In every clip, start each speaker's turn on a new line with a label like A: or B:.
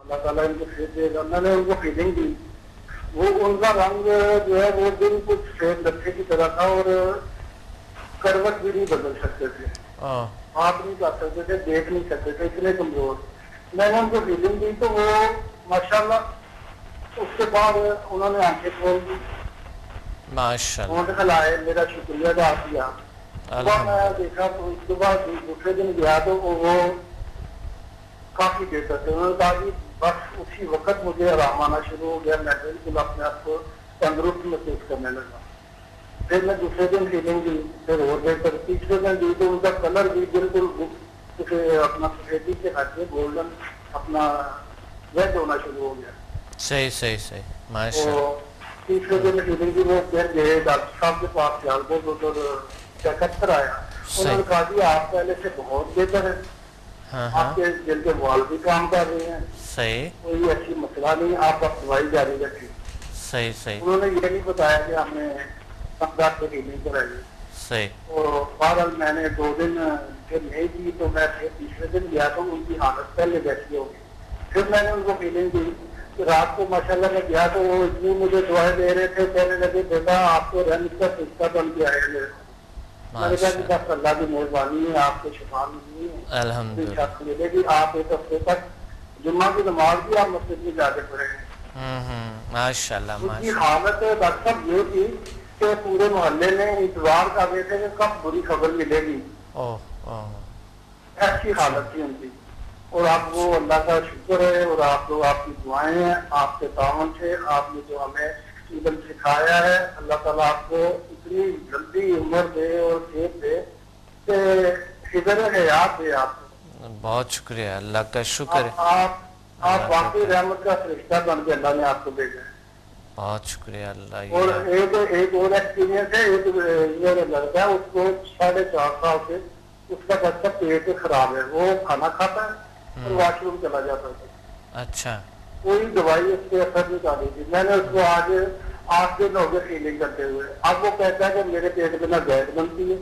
A: اللہ تعالیٰ ان کو صحت دے گا. میں نے ان کو فیلنگ دی, وہ ان کا رنگ جو ہے وہ بالکل سفید لچھے کی طرح تھا اور کروٹ بھی نہیں بدل سکتے تھے, آپ نہیں کر سکتے تھے, دیکھ نہیں سکتے تھے, اتنے کمزور. میں نے ان کو فیلنگ دی تو وہ ماشاءاللہ اس کے بعد انہوں نے آنکھیں کھول دی, ہونٹ کھلائے, میرا شکریہ ادا کیا. صبح میں دیکھا تو اس کے بعد دوسرے دن گیا تو وہ کافی بہتر تھے. انہوں نے کہا کہ بس اسی وقت مجھے آرام آنا شروع ہو گیا, میں بالکل اپنے آپ کو تندرست محسوس کرنے لگا. پھر میں دوسرے دن فیلنگ دی, پھر اور بہتر. تیسرے دن دی تو ان کا کلر بھی بالکل اپنا سفیدی کے ہٹ کے گولڈن اپنا ریڈ ہونا شروع ہو گیا.
B: صحیح صحیح صحیح, ماشاءاللہ.
A: تیسرے دن فیلنگ دی, وہ پھر گئے ڈاکٹر صاحب کے پاس, سیال کو چیک اپ کرایا. انہوں نے کہا کہ آپ پہلے سے بہت بہتر ہے, آپ کے دل کے وال بھی کام کر رہے ہیں,
B: صحیح,
A: کوئی ایسی مسئلہ نہیں, آپ دوائی جاری رکھیں.
B: صحیح صحیح.
A: انہوں نے یہ نہیں بتایا کہ ہم نے 15 سے فیلنگ کرائی.
B: صحیح.
A: اور بہرحال میں نے 2 دن پھر نہیں کی تو میں پھر تیسرے دن گیا تو ان کی حالت پہلے جیسی ہو گئی. پھر میں نے ان کو فیلنگ دی کہ رات کو ماشاءاللہ میں گیا تو وہ اتنی مجھے دعائیں دے رہے تھے, کہنے لگے بیٹا آپ کو رحمت کا فرشتہ بن کے آئے میرے کو. میں نے کہا کہ بس اللہ کی مہربانی ہے, آپ کو شفا ملی ہے,
B: الحمدللہ
A: ملے گی. آپ ایک ہفتے تک جمعہ کی نماز بھی آپ مسجد میں جا کے پڑھیں گے.
B: ماشاءاللہ.
A: اس کی حالت ڈاکٹر صاحب یہ تھی کہ پورے محلے میں انتظار کر رہے تھے کہ کب بری خبر ملے گی, ایسی حالت تھی ان کی. اور آپ وہ اللہ کا شکر ہے, اور آپ لوگ آپ کی دعائیں ہیں, آپ کے تعاون سے آپ نے جو ہمیں علم سکھایا ہے, اللہ تعالیٰ آپ کو اتنی جلدی عمر دے اور صحت دے کہ فکر حیات دے. آپ کو
B: بہت شکریہ, اللہ کا شکر ہے.
A: آپ واقعی رحمت کا فرشتہ بن کے اللہ نے آپ کو بھیجا ہے.
B: بہت شکریہ اللہ.
A: اور ایک اور ایکسپیرینس ہے, ایک میرا لڑکا ہے, اس کو 4.5 سال سے اس کا بچہ پیٹ خراب ہے, وہ کھانا کھاتا ہے اور واش روم چلا جاتا ہے.
B: اچھا.
A: کوئی دوائی اس پہ اثر نہیں کر رہی تھی. میں نے اس کو آج 8 دن ہو گئے فیلنگ کرتے ہوئے. اب وہ کہتا ہے کہ میرے پیٹ میں نہ گیس بنتی ہے,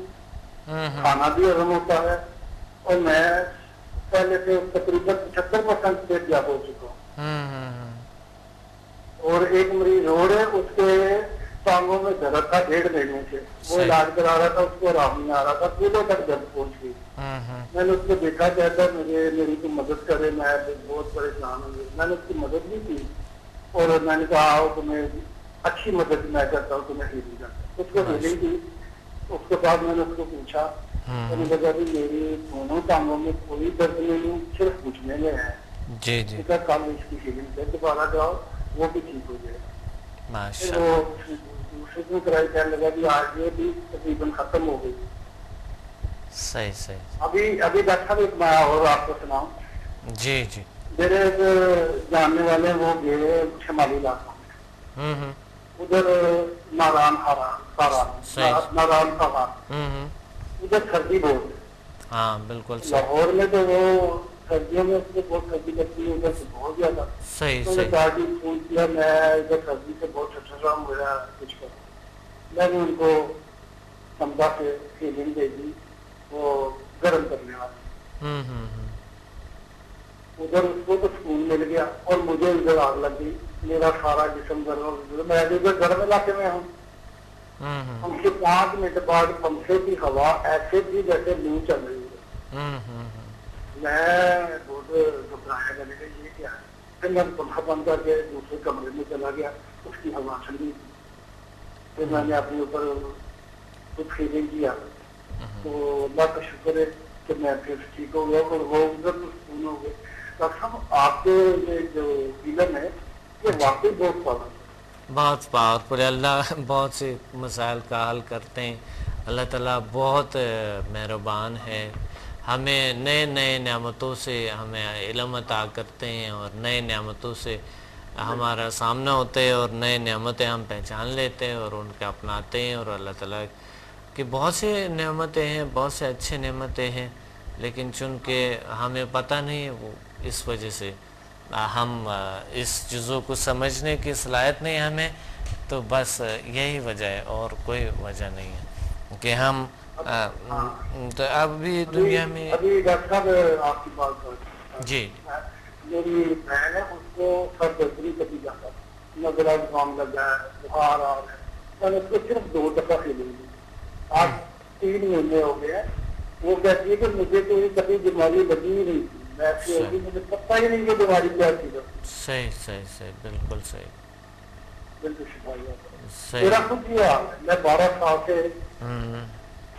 A: کھانا بھی ہضم ہوتا ہے, اور میں پہلے سے تقریباً 75% پیٹ جاب ہو چکا ہوں. اور ایک مریض ہو رہے, اس کے ٹانگوں میں درد تھا 1.5 مہینے سے, وہ علاج کرا رہا تھا, اس کو آرام نہیں آ رہا تھا, کلوں تک درد پہنچ گئی. میں نے اس کو دیکھا, کہتا ہے میری تو مدد کرے, میں بہت پریشان ہوں. میں نے اس کی مدد بھی کی, اور میں نے کہا آؤ تمہیں اچھی مدد میں کرتا ہوں, تمہیں ہیلنگ کرتا ہوں. اس کو ہیلنگ کی. اس کے بعد میں نے اس کو پوچھا, تو نے کہا کہ میری دونوں ٹانگوں میں کوئی درد نہیں, صرف پوچھنے میں ہے.
B: جی جی.
A: کل اس کی ہیلنگ سے دوبارہ جاؤ, وہ بھی ٹھیک ہو جائے. پھر وہ دوسرے دن کرائی, کہنے لگا کہ آج یہ بھی تقریباً ختم ہو گئی.
B: صحیح صحیح.
A: ابھی ڈاکٹر صاحب ایک میں اور آپ کو سناؤں.
B: جی جی.
A: میرے جاننے والے وہ گئے شمالی علاقوں میں, ادھر ناران ادھر سردی بہت ہے.
B: ہاں بالکل.
A: لاہور میں تو وہ سردیوں میں اس میں بہت سردی لگتی ہے, ادھر سے بہت زیادہ.
B: صحیح
A: میں نے گاڑی فون کیا, میں ادھر سردی سے بہت ٹھنڈا ہوں, میرا کچھ کروں. میں نے ان کو سمجھا سے فیلنگ دے دی, وہ گرم کرنے والی. ادھر اس کو تو سکون مل گیا, اور مجھے ادھر آگ لگ گئی, میرا سارا جسم گرم. میں ادھر گرم علاقے میں ہوں. ہم سے 5 منٹ بعد پنکھے کی ہوا ایسے تھی جیسے لو چل رہی ہے. میں بہت گھبرایا, میں نے کہا یہ کیا ہے. پھر میں پنکھا بند کر کے دوسرے کمرے میں چلا گیا, اس کی ہوا ٹھنڈی تھی. پھر میں نے اپنے اوپر کچھ فیلنگ کیا, تو اللہ کا شکر ہے کہ میں پھر ٹھیک ہو گیا, اور وہ ادھر تو سکون ہو گئے. ڈاکٹر صاحب آپ کے جو فیلم ہے یہ واقعی بہت پاور ہے.
B: بہت پاورفل ہے. اللہ بہت سے مسائل کا حل کرتے ہیں. اللہ تعالیٰ بہت مہربان ہے, ہمیں نئے نئے نعمتوں سے ہمیں علم عطا کرتے ہیں, اور نئے نعمتوں سے ہمارا سامنا ہوتا ہے, اور نئے نعمتیں ہم پہچان لیتے ہیں اور ان کے اپناتے ہیں. اور اللہ تعالیٰ کی بہت سے نعمتیں ہیں, بہت سے اچھے نعمتیں ہیں, لیکن چونکہ ہمیں پتہ نہیں, وہ اس وجہ سے ہم اس چیزوں کو سمجھنے کی صلاحیت نہیں ہمیں. تو بس یہی وجہ ہے, اور کوئی وجہ نہیں ہے کہ ہم تو اب بھی دنیا میں.
A: ابھی ڈاکٹر صاحب آپ کی بات
B: جی
A: میری بہن ہے اس کو سر درد کبھی جاتا نظر کام لگا ہے بخار آ رہا ہے میں نے اس کو صرف 2 دفعہ کھیلی آج 3 مہینے ہو گئے ہیں وہ کہتی ہے کہ مجھے کوئی کبھی بیماری لگی ہی نہیں تھی میں ایسی ہوگی مجھے پتہ ہی نہیں کہ بیماری کیا چیز ہے
B: صحیح صحیح صحیح بالکل صحیح
A: بالکل شفا میرا خود یہ حال ہے میں 12 سال سے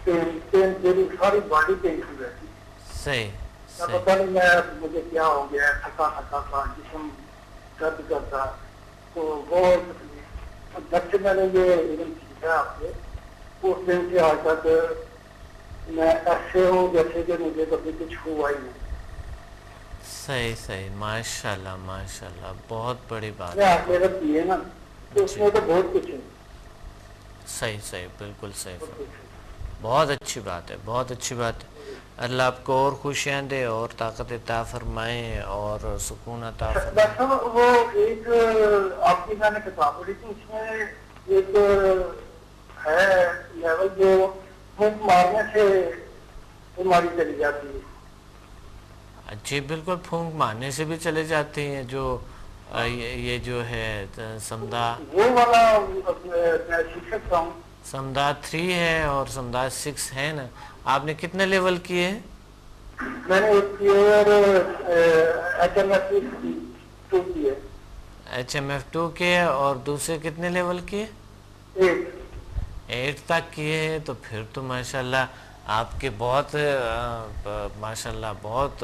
A: میری ساری باڈی پینفل رہتی
B: صحیح
A: میں پتہ نہیں میں مجھے کیا ہو گیا تھکا تھکا تھا جسم درد کرتا تو بہت تکلیف جب سے میں نے یہ علم سیکھا آپ سے اس دن سے آج تک میں ایسے ہوں جیسے کہ مجھے کبھی کچھ ہوا ہی نہیں
B: صحیح صحیح ماشاءاللہ ماشاءاللہ بہت بڑی بات
A: ہے آخرت کی ہے نا تو اس میں تو بہت کچھ ہے
B: صحیح صحیح بالکل صحیح بہت اچھی بات ہے بہت اچھی بات ہے اللہ آپ کو اور خوشیاں دے اور طاقت عطا فرمائے اور سکون عطا فرمائے
A: وہ ایک آپ کی میں نے کتاب پڑھی تھی اس میں ایک ہے لیول جو پھونک مارنے سے بیماری چلی جاتی ہے
B: جی بالکل پھونک مارنے سے بھی چلے جاتے ہیں جو یہ جو ہے سمدہ
A: وہ والا میں سیکھ سکتا ہوں
B: سمدہ 3 ہے اور سمدہ 6 ہے نا آپ نے کتنے لیول کیے ہیں
A: میں نے ایک ایئر
B: HMF2 کے اور دوسرے کتنے لیول کیے 8 تک کیے ہیں تو پھر تو ماشاءاللہ آپ کے بہت ماشاءاللہ بہت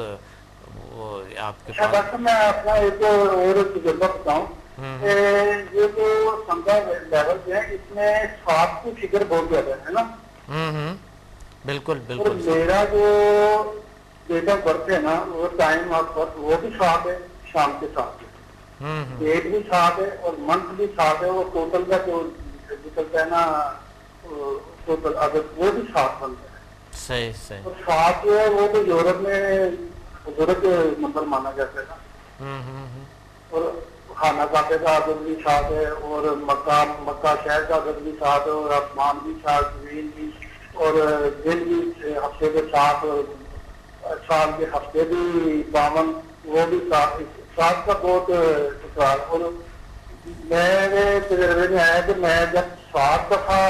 B: وہ آپ کے
A: پاس میں اپنا ایک اور تجربہ بتاؤں یہ جو سمجھا لیول ہے اس میں 7 کی فگر بہت زیادہ ہے نا
B: بالکل
A: اور
B: بالکل
A: میرا جو ڈیٹ آف برتھ ہے نا وہ ٹائم آف برتھ وہ بھی 7 ہے شام کے 7 ہے ڈیٹ بھی 7 ہے اور منتھ بھی 7 ہے وہ ٹوٹل کا جو نکلتا ہے نا ٹوٹل عدد وہ بھی 7 بنتا ہے
B: صحیح صحیح
A: اور 7 جو ہے وہ تو یورپ میں بزرگ نمبر مانا جاتا ہے نا اور خانہ کعبے کا عدد بھی 7 ہے اور مکہ شہر کا عدد بھی 7 ہے اور آسمان بھی 7 زمین بھی اور دن بھی ہفتے کے 7 سال کے ہفتے بھی 52 وہ بھی 7 کا بہت اقرار اور میرے تجربے میں آیا کہ میں جب 7 دفعہ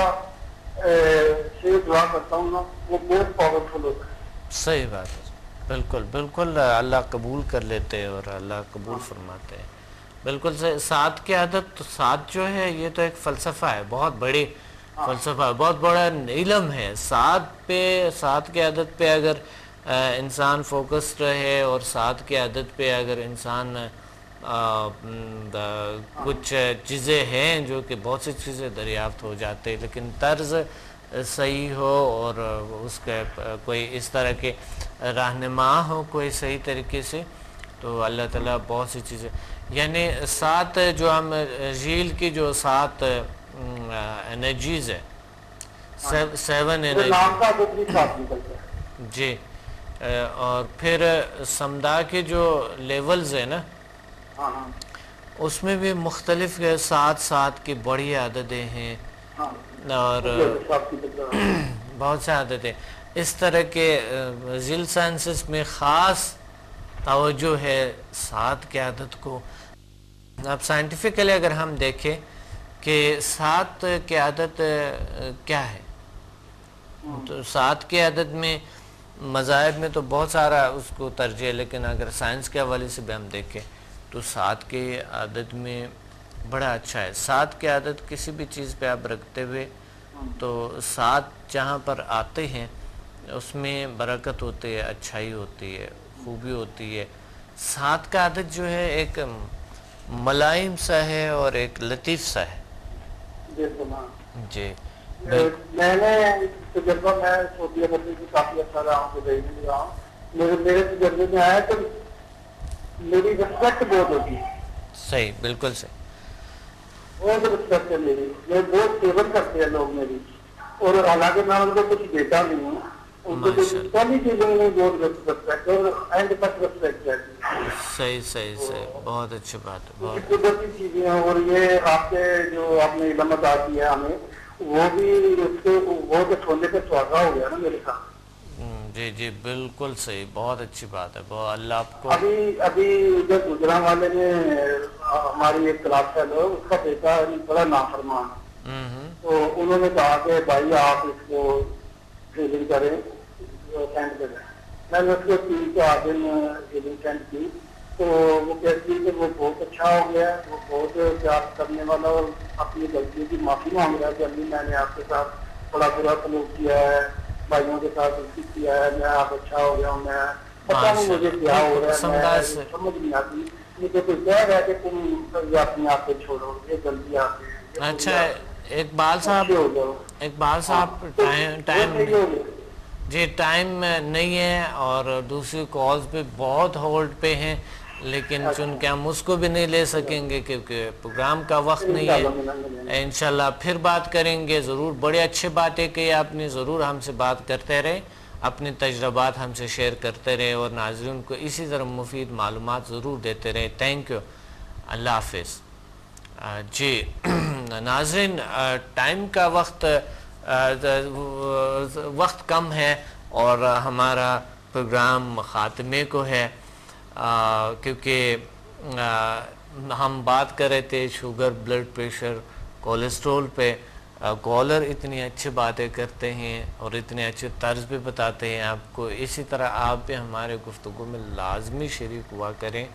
A: سے دعا کرتا ہوں نا وہ بہت پاورفل ہوتا ہے
B: صحیح بات ہے بالکل بالکل اللہ قبول کر لیتے ہیں اور اللہ قبول فرماتے ہیں بالکل 7 کی عادت تو 7 جو ہے یہ تو ایک فلسفہ ہے بہت بڑی فلسفہ ہے بہت بڑا علم ہے 7 کی عادت پہ اگر انسان فوکس رہے اور 7 کی عادت پہ اگر انسان کچھ چیزیں ہیں جو کہ بہت سی چیزیں دریافت ہو جاتے ہیں لیکن طرز صحیح ہو اور اس کا کوئی اس طرح کے رہنما ہو کوئی صحیح طریقے سے تو اللہ تعالیٰ بہت سی چیزیں یعنی 7 جو ہم جھیل کی جو 7 انرجیز ہے 7 انرجی جی اور پھر سمدہ کے جو لیولز ہیں نا اس میں بھی مختلف 7 کی بڑی عددیں ہیں اور بہت سے عادتیں اس طرح کے ذیل سائنسز میں خاص توجہ ہے 7 کی عادت کو اب سائنٹیفکلی اگر ہم دیکھیں کہ 7 کی عادت کیا ہے تو 7 کی عادت میں مذاہب میں تو بہت سارا اس کو ترجیح ہے لیکن اگر سائنس کے حوالے سے بھی ہم دیکھیں تو 7 کی عادت میں بڑا اچھا ہے 7 کی عادت کسی بھی چیز پہ آپ رکھتے ہوئے تو 7 جہاں پر آتے ہیں اس میں برکت ہوتی ہے اچھائی ہوتی ہے خوبی ہوتی ہے 7 کا عادت جو ہے ایک ملائم سا ہے اور ایک لطیف سا ہے جی
A: میں نے تجربہ میں سعودی عرب میں کافی اچھا رہا ہوں دیکھنے رہا ہوں میرے تجربے میں آیا کہ میری رسپیکٹ بہت ہوتی ہے
B: صحیح بالکل صحیح
A: بہت رسپیکٹ ہے میری میں بہت فیور کرتے ہیں لوگ میری اور حالانکہ میں ان کو کچھ دیتا نہیں ہوں ان کو پہلی چیزوں میں بہت رسپیکٹ اور اینڈ تک رسپیکٹ ہے
B: صحیح صحیح صحیح بہت اچھی بات ہے بہت
A: قدرتی چیزیں ہیں اور یہ آپ کے جو آپ نے علم عطا کیا ہمیں وہ بھی اس کے وہ تو چھوڑنے پہ سواگا ہو گیا نا میرے ساتھ
B: جی جی بالکل صحیح، بہت اچھی بات ہے، بہت اللہ آپ کو.
A: ابھی جو گجرا والے نے ہماری ایک کلاس فیلو ہے، اس کا بیٹا بڑا نافرمان، تو انہوں نے کہا کہ بھائی آپ اس کو ہیلنگ کریں کینٹ پہ. میں نے اس کو 3 دن ہیلنگ کینٹ کی، تو وہ کہتی کہ وہ بہت اچھا ہو گیا، وہ بہت پیار کرنے والا اور اپنی غلطی کی معافی مانگ رہا ہے کہ ابھی میں نے آپ کے ساتھ بڑا برا سلوک کیا ہے، بھائیوں کے ساتھ غلطی کیا ہے، میں آپ اچھا ہو گیا ہوں. میں پتا نہیں مجھے کیا ہو رہا ہے، میں سمجھ نہیں آتی. مجھے کوئی کہہ رہا ہے کہ تم اپنے آپ کو چھوڑو، یہ غلطی آپ کی.
B: اچھا اقبال صاحب ٹائم نہیں ہے اور دوسری کالز پہ بہت ہولڈ پہ ہیں، لیکن چونکہ ہم اس کو بھی نہیں لے سکیں گے کیونکہ پروگرام کا وقت نہیں ہے. انشاءاللہ پھر بات کریں گے ضرور. بڑے اچھے باتیں کہ آپ نے ضرور ہم سے بات کرتے رہے، اپنے تجربات ہم سے شیئر کرتے رہے اور ناظرین کو اسی طرح مفید معلومات ضرور دیتے رہے. تھینک یو، اللہ حافظ. جی ناظرین، ٹائم کا وقت کم ہے اور ہمارا پروگرام خاتمے کو ہے، کیونکہ ہم بات کر رہے تھے شوگر، بلڈ پریشر، کولیسٹرول پہ. کالر اتنی اچھی باتیں کرتے ہیں اور اتنے اچھے طرز پہ بتاتے ہیں آپ کو. اسی طرح آپ بھی ہمارے گفتگو میں لازمی شریک ہوا کریں،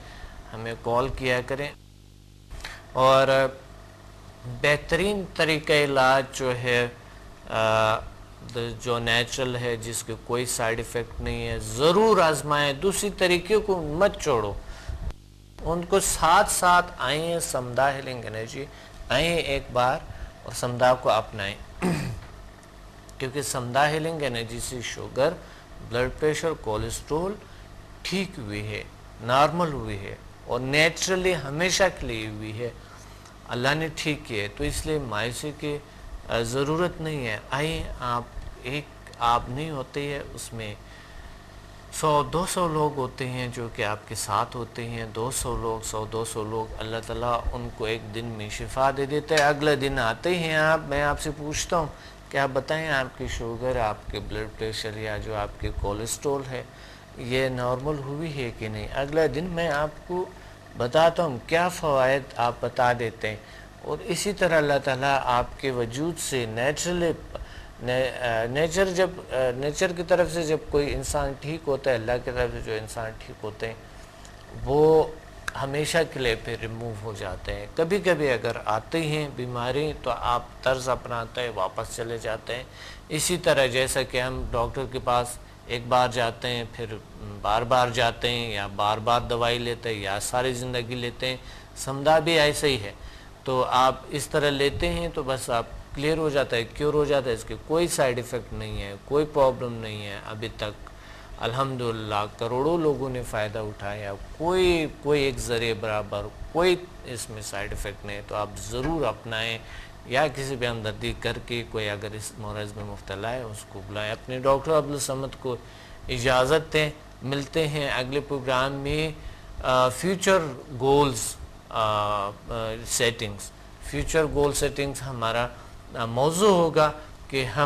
B: ہمیں کال کیا کریں. اور بہترین طریقہ علاج جو ہے جو نیچرل ہے، جس کے کوئی سائیڈ ایفیکٹ نہیں ہے، ضرور آزمائیں. دوسری طریقے کو مت چھوڑو، ان کو ساتھ ساتھ آئیں. سمدھا ہیلنگ انرجی آئیں ایک بار اور سمدھا کو اپنائیں، کیونکہ سمدھا ہیلنگ انرجی سے شوگر، بلڈ پریشر، کولیسٹرول ٹھیک ہوئی ہے، نارمل ہوئی ہے اور نیچرلی ہمیشہ کے لیے ہوئی ہے. اللہ نے ٹھیک کیا ہے، تو اس لیے مایوسی کی ضرورت نہیں ہے. آئیں آپ نہیں ہوتے ہیں، اس میں 100-200 لوگ ہوتے ہیں جو کہ آپ کے ساتھ ہوتے ہیں. 100-200 لوگ اللہ تعالیٰ ان کو ایک دن میں شفا دے دیتے ہیں. اگلے دن آتے ہیں میں آپ سے پوچھتا ہوں کہ آپ بتائیں آپ کی شوگر، آپ کے بلڈ پریشر یا جو آپ کے کولیسٹرول ہے یہ نارمل ہوئی ہے کہ نہیں. اگلے دن میں آپ کو بتاتا ہوں کیا فوائد آپ بتا دیتے ہیں. اور اسی طرح اللہ تعالیٰ آپ کے وجود سے نیچر کی طرف سے جب کوئی انسان ٹھیک ہوتا ہے، اللہ کی طرف سے جو انسان ٹھیک ہوتے ہیں وہ ہمیشہ کے لیے پھر ریموو ہو جاتے ہیں. کبھی کبھی اگر آتے ہیں بیماری تو آپ طرز اپناتے ہیں، واپس چلے جاتے ہیں. اسی طرح جیسا کہ ہم ڈاکٹر کے پاس ایک بار جاتے ہیں پھر بار بار جاتے ہیں یا بار بار دوائی لیتے ہیں یا ساری زندگی لیتے ہیں، سمدھا بھی ایسا ہی ہے. تو آپ اس طرح لیتے ہیں تو بس آپ کلیئر ہو جاتا ہے، کیور ہو جاتا ہے. اس کے کوئی سائیڈ ایفیکٹ نہیں ہے، کوئی پرابلم نہیں ہے. ابھی تک الحمدللہ کروڑوں لوگوں نے فائدہ اٹھایا، کوئی ایک ذریعے برابر کوئی اس میں سائیڈ ایفیکٹ نہیں ہے. تو آپ ضرور اپنائیں یا کسی بھی ہمدردی کر کے کوئی اگر اس مرض میں مبتلا ہے اس کو بلائیں. اپنے ڈاکٹر عبدالصمد کو اجازت دیں. ملتے ہیں اگلے پروگرام میں. فیوچر گولز سیٹنگز، فیوچر گول سیٹنگز ہمارا موضوع ہوگا کہ ہم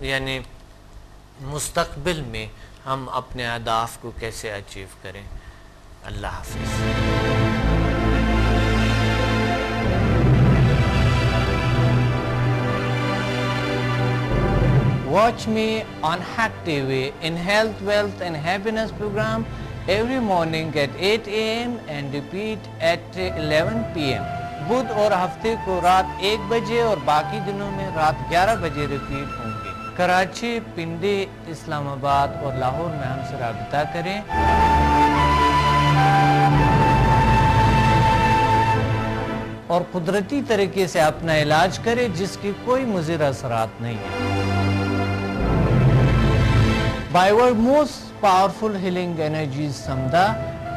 B: یعنی مستقبل میں ہم اپنے اہداف کو کیسے اچیو کریں. اللہ حافظ. Watch me on Hack TV in Health, Wealth and Happiness program every morning at 8 a.m. and repeat at 11 p.m. بدھ اور ہفتے کو رات 1 بجے اور باقی دنوں میں رات 11 بجے ریپیٹ ہوں گے. کراچی، پنڈی، اسلام آباد اور لاہور میں ہم سے رابطہ کریں. اور قدرتی طریقے سے اپنا علاج کریں جس کی کوئی مضر اثرات نہیں ہیں. By our most powerful healing energies Samdha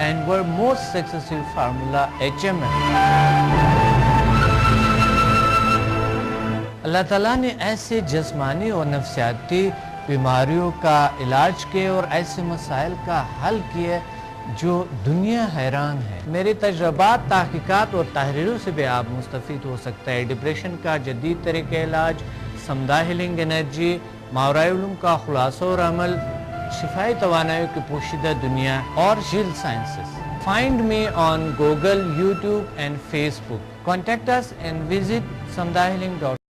B: and our most successful formula HMN. اللہ تعالیٰ نے ایسے جسمانی اور نفسیاتی بیماریوں کا علاج کیے اور ایسے مسائل کا حل کیے جو دنیا حیران ہے. میرے تجربات، تحقیقات اور تحریروں سے بھی آپ مستفید ہو سکتا ہے. ڈپریشن کا جدید طریقہ علاج، سمدھا ہیلنگ انرجی، ماورائے علوم کا خلاصہ اور عمل، شفائی توانائی کی پوشیدہ دنیا اور جیل sciences. Find me on Google, YouTube and Facebook. Contact us and visit samdahealing.com.